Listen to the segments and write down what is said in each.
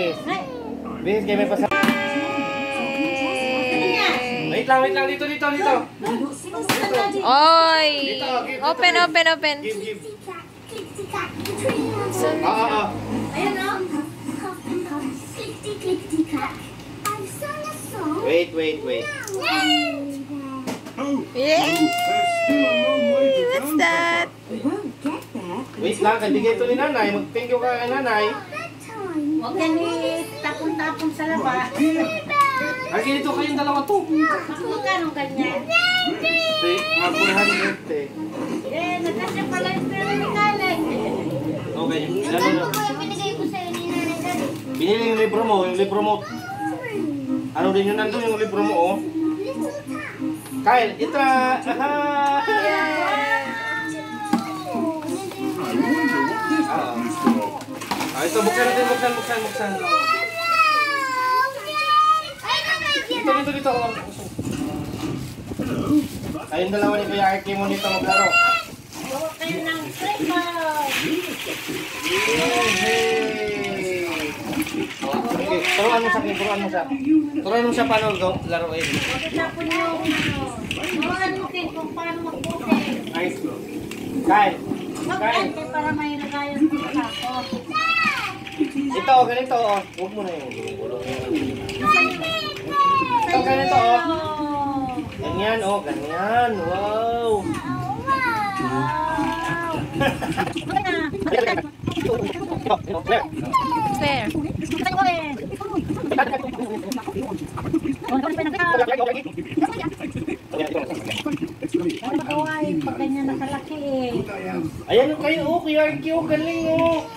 bilis. Bilis kayo may pasal. Wait lang, dito. Oy! Dito, give, Open. Give. Ayan o. Clickety-clack. I've sung a song. Wait. Yeah! What's that? We won't get there. Wait lang, kandigay ito ni nanay. Mag-thank you ka kay nanay. Huwag yan tapon-tapon sa labas. Ay, ganito kayong dalawa to. Magkano ganyan? Kasi, magpurahan ng birthday. Nagkasya pala yung pera ni Kalay. Okay, Saan po kaya binigay ko sa'yo ni Nanay Daddy? Binili yung libro mo, Ano din yun nandun yung libro mo, oh. Kyle, itra! Aha! Ito, buksan natin, buksan. Dito. Kayong dalawa ni Kuya Arky mo nito maglaro. Gawa kayo ng Christmas. Okay, turuan mo siya paano laruin. Pagkatapon yung turuan mo din kung paano magbutin. Nice. Kyle. Mag-ante para may lagayan sa tapon. Ito, ganito, oh. Huwag mo na yung gulong. Ito, ganito, oh. Ganyan, oh. Ganyan. Wow. Fair. Magawain pag ganyan nakalaki eh. Ayan kayo, oh. Kuya Arky, oh. Galing, oh.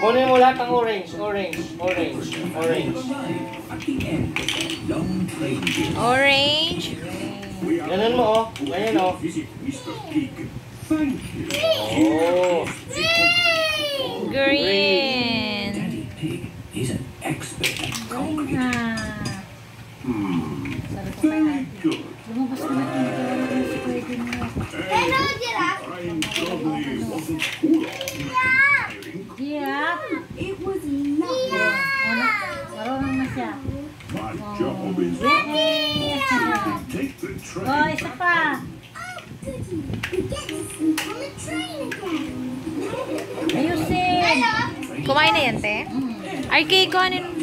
Kunin mo lahat ng orange. Orange. Ganun mo, oh. Ganyan, oh. Oh. Green. He's an expert at Galing ha. Good. Lumabas na natin yung pwede niyo. Hello, Giraffe. Yeah. It was lovely. Marunong na siya. My job is Yay! take the train. Oh, isa pa. Goody. We get to sleep on the train again. Ayusin. Kumain na yan, te? Arky, kuhanin mo.